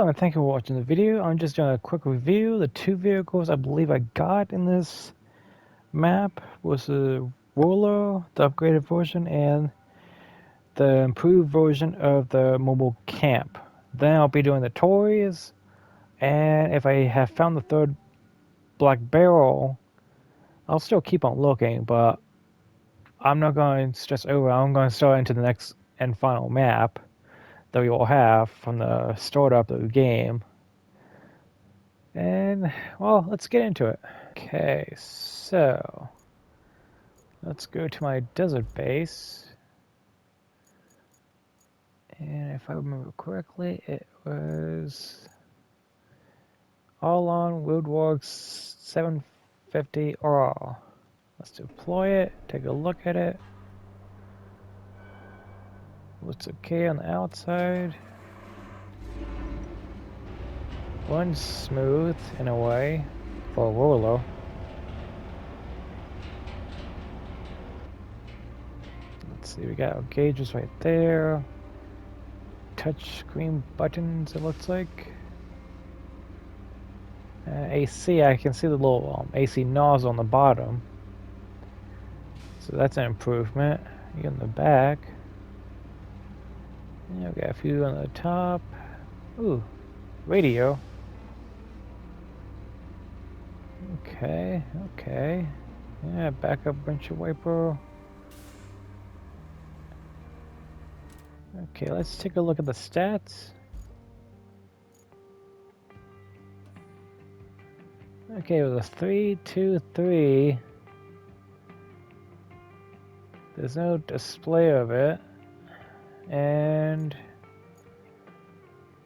Hello and thank you for watching the video. I'm just doing a quick review. The two vehicles I believe I got in this map was the Roller, the upgraded version, and the improved version of the mobile camp. Then I'll be doing the toys, and if I have found the third black barrel, I'll still keep on looking, but I'm not going to stress over. I'm going to start into the next and final map that we all have from the startup of the game. And, well, let's get into it. Okay, so let's go to my desert base. And if I remember correctly, it was Arling Roadworks 750R. Let's deploy it, take a look at it. Looks okay on the outside. Runs smooth in a way for a roller. Let's see, we got our gauges right there. Touch screen buttons, it looks like. AC, I can see the little AC nozzle on the bottom. So that's an improvement. You get in the back. Yeah, we got a few on the top. Ooh, radio. Okay, okay. Yeah, backup windshield wiper. Okay, let's take a look at the stats. Okay, it was a 323. There's no display of it. And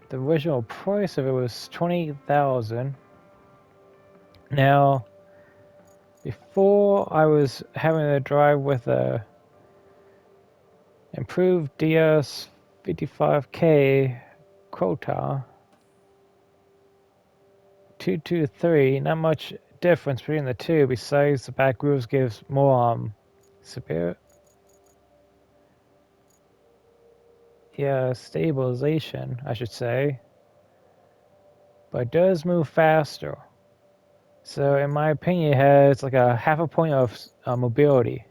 the original price of it was 20,000. Now, before I was having to drive with a improved DS 55K quota 223, not much difference between the two besides the back wheels gives more severe stabilization, I should say, but it does move faster. So in my opinion, it has like a half a point of mobility.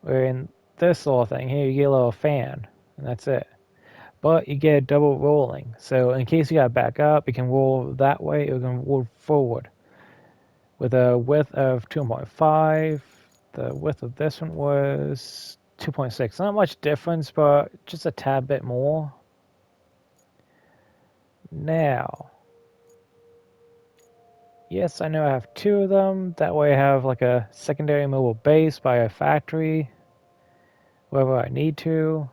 Where in this little thing here, you get a little fan, and that's it. But you get double rolling. So in case you got to back up, you can roll that way, you can roll forward. With a width of 2.5, the width of this one was 2.6. Not much difference, but just a tad bit more. Now, yes, I know I have two of them. That way I have like a secondary mobile base by a factory, wherever I need to.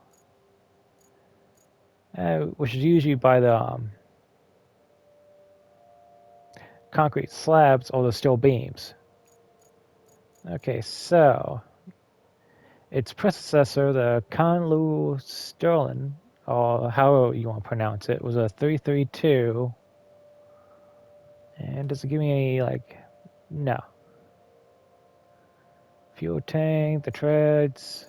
Which is usually by the concrete slabs or the steel beams. Okay, so its predecessor, the Conlu Sterling, or however you want to pronounce it, was a 332. And does it give me any, like, no. Fuel tank, the treads.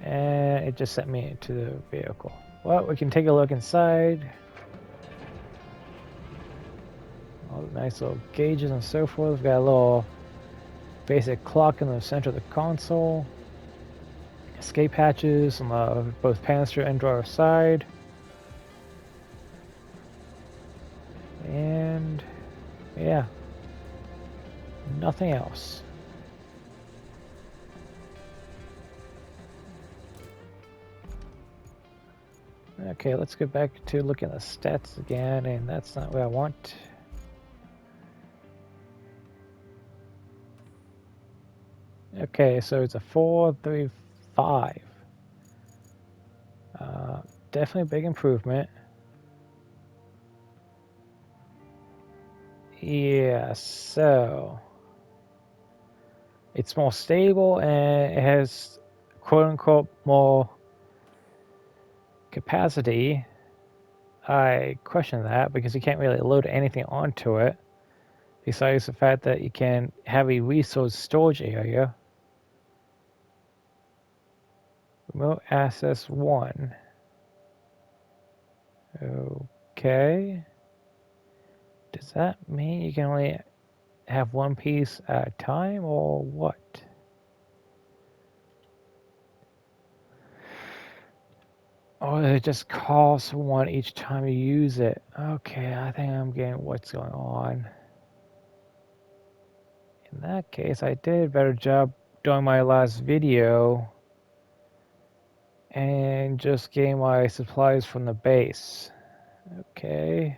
And it just sent me into the vehicle. Well, we can take a look inside. All the nice little gauges and so forth. We've got a little basic clock in the center of the console. Escape hatches on both passenger and driver side. And yeah, nothing else. Okay, let's go back to looking at the stats again, and that's not what I want. Okay, so it's a 435. Definitely a big improvement. Yeah, so it's more stable and it has quote-unquote more capacity. I question that because you can't really load anything onto it besides the fact that you can have a resource storage area. Remote access 1. Okay. Does that mean you can only have one piece at a time, or what? Or it just costs one each time you use it? Okay, I think I'm getting what's going on. In that case, I did a better job doing my last video and just getting my supplies from the base. Okay.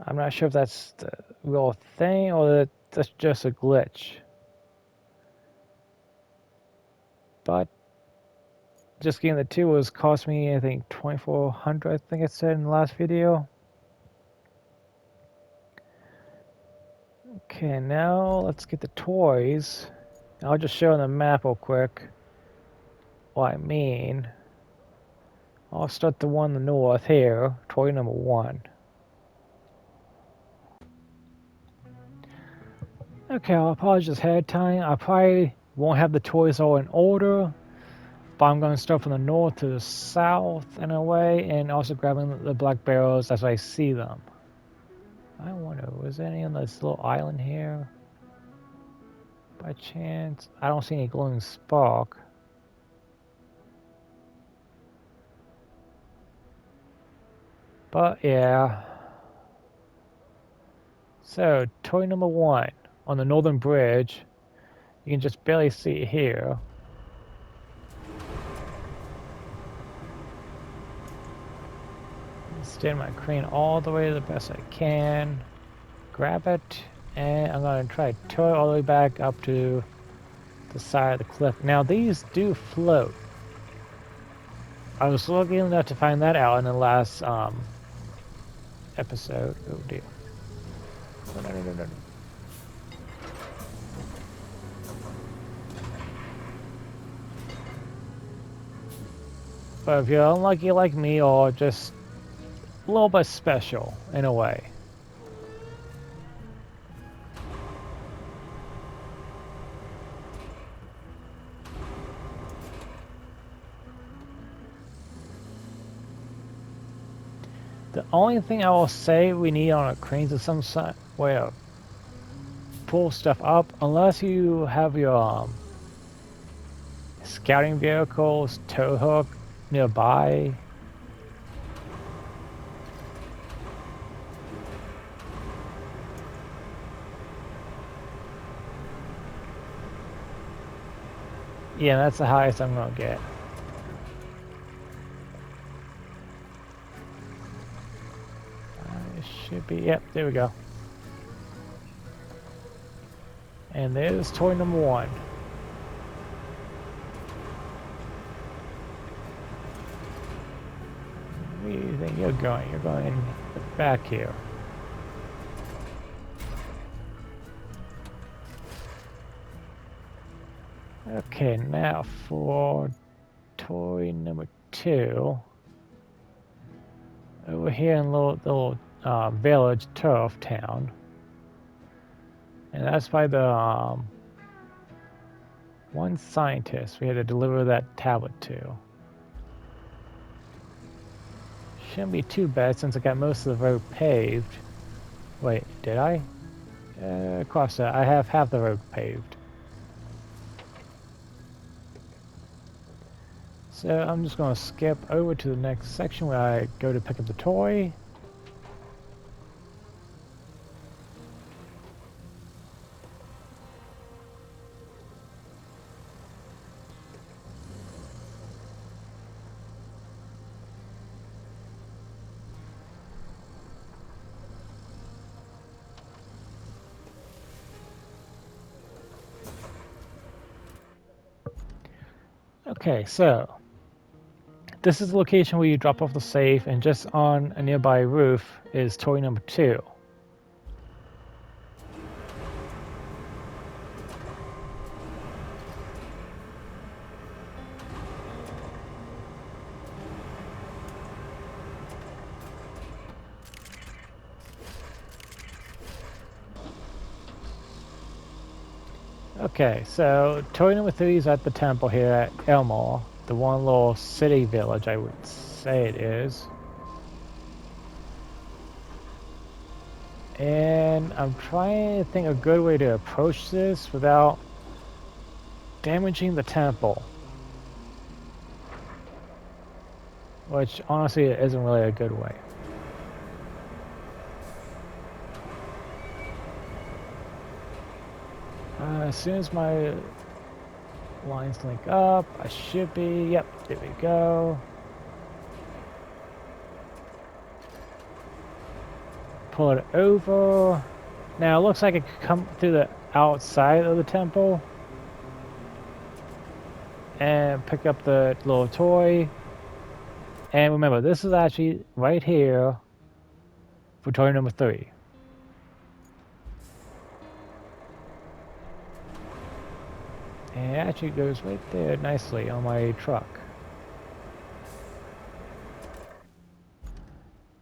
I'm not sure if that's the real thing or that that's just a glitch. But just getting the two was cost me, I think, 2,400, I think it said in the last video. Okay, now let's get the toys. I'll just show on the map real quick what I mean. I'll start the one in the north here, toy number 1. Okay, I'll apologize ahead of time. I probably won't have the toys all in order, but I'm going to start from the north to the south in a way, and also grabbing the black barrels as I see them. I wonder, was there any on this little island here? By chance? I don't see any glowing spark. But yeah. So, toy number 1 on the northern bridge. You can just barely see it here. Stand my crane all the way the best I can. Grab it, and I'm going to try to tow it all the way back up to the side of the cliff. Now these do float. I was lucky enough to find that out in the last episode. Oh dear. No. But if you're unlucky like me, or just a little bit special in a way, the only thing I will say we need on our cranes is some way to pull stuff up, unless you have your scouting vehicles tow hook nearby. Yeah, that's the highest I'm gonna get. It should be, yep, there we go. And there's toy number 1. Where do you think you're going? You're going back here. Okay, now for toy number 2. Over here in the little village, Turf Town. And that's by the one scientist we had to deliver that tablet to. Shouldn't be too bad since I got most of the road paved. Wait, did I? Cross that. I have half the road paved. So I'm just going to skip over to the next section where I go to pick up the toy. Okay, so this is the location where you drop off the safe, and just on a nearby roof is toy number 2. Okay, so toy number 3 is at the temple here at Elmore, the one little city village, I would say it is. And I'm trying to think a good way to approach this without damaging the temple. Which, honestly, isn't really a good way. As soon as my lines link up, I should be... Yep, there we go. Pull it over. Now, it looks like it could come through the outside of the temple and pick up the little toy. And remember, this is actually right here for toy number 3. And it actually goes right there nicely on my truck.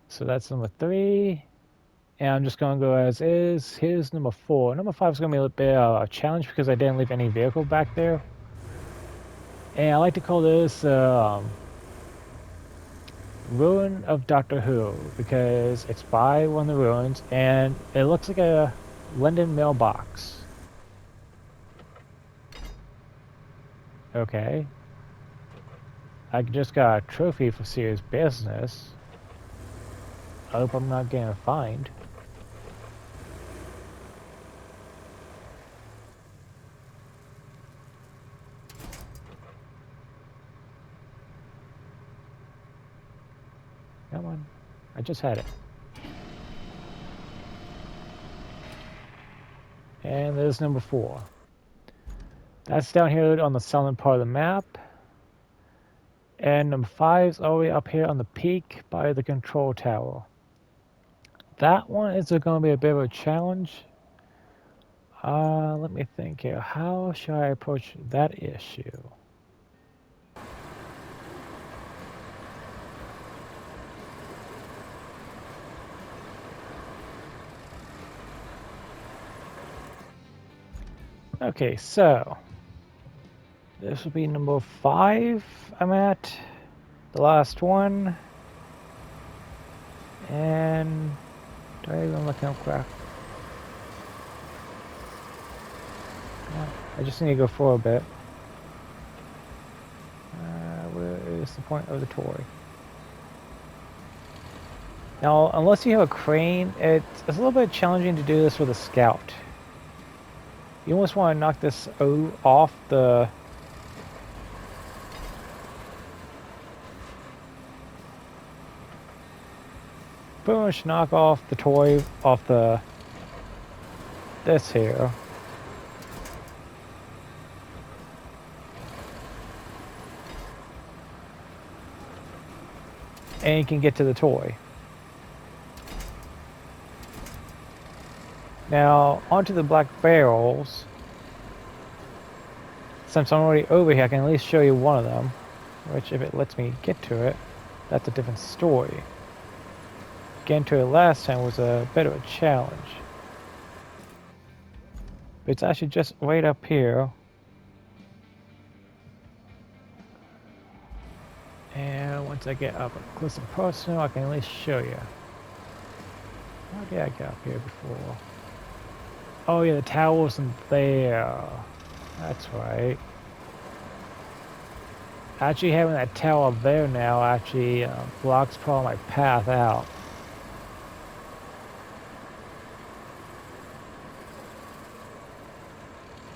So that's number 3. And I'm just going to go as is. Here's number 4. Number 5 is going to be a little bit of a challenge because I didn't leave any vehicle back there. And I like to call this Ruin of Doctor Who because it's by one of the ruins and it looks like a London mailbox. Okay. I just got a trophy for serious business. I hope I'm not getting fined. Come on. I just had it. And there's number 4. That's down here on the southern part of the map. And number 5 is all the way up here on the peak by the control tower. That one is going to be a bit of a challenge. Let me think here. How should I approach that issue? Okay, so this will be number 5 I'm at. The last one. And do I even look up craft? I just need to go for a bit. Where is the point of the toy? Now, unless you have a crane, it's a little bit challenging to do this with a scout. You almost want to knock this off the... pretty much knock off the toy off the... this here. And you can get to the toy. Now, onto the black barrels. Since I'm already over here, I can at least show you one of them. Which, if it lets me get to it, that's a different story. Getting to it last time was a bit of a challenge. But it's actually just right up here. And once I get up close and personal, I can at least show you. How did I get up here before? Oh yeah, the tower wasn't there. That's right. Actually having that tower there now actually blocks part of my path out.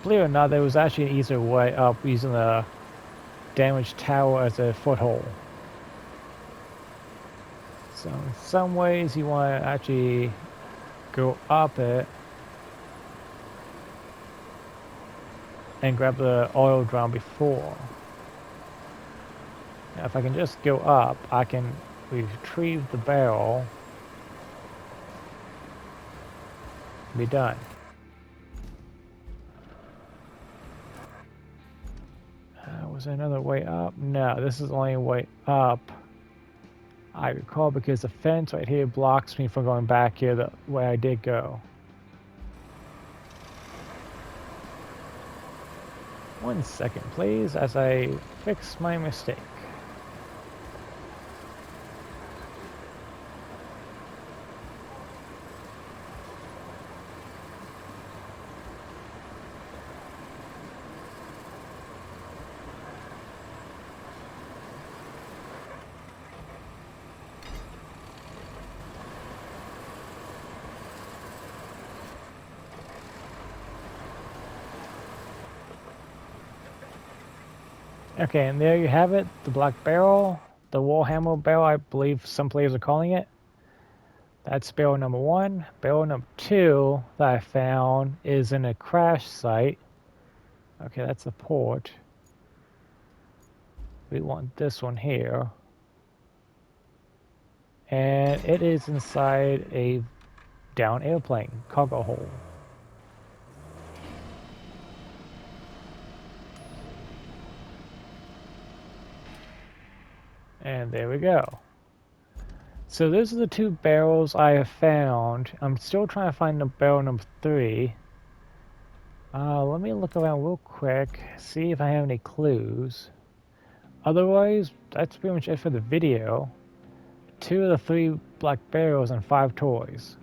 Believe it or not, there was actually an easier way up using the damaged tower as a foothold. So in some ways you want to actually go up it and grab the oil drum before. Now if I can just go up, I can retrieve the barrel and be done. Was there another way up? No, this is the only way up I recall because the fence right here blocks me from going back here the way I did go. 1 second, please, as I fix my mistake. Okay, and there you have it, the black barrel, the Warhammer barrel, I believe some players are calling it. That's barrel number 1. Barrel number 2 that I found is in a crash site. Okay, that's a port. We want this one here. And it is inside a down airplane cargo hold. And there we go. So those are the 2 barrels I have found. I'm still trying to find the barrel number 3. Let me look around real quick, see if I have any clues. Otherwise, that's pretty much it for the video. 2 of the 3 black barrels and 5 toys.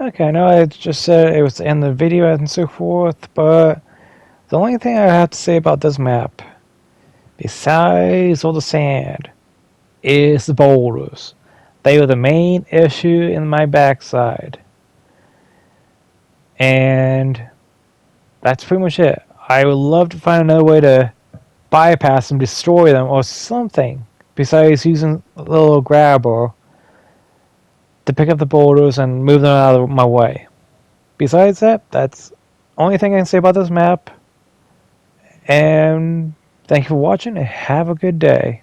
Okay, I know I just said it was to end the video and so forth, but the only thing I have to say about this map, besides all the sand, is the boulders. They were the main issue in my backside. And that's pretty much it. I would love to find another way to bypass them, destroy them, or something, besides using a little grabber to pick up the boulders and move them out of my way. Besides that, that's the only thing I can say about this map. And thank you for watching, and have a good day.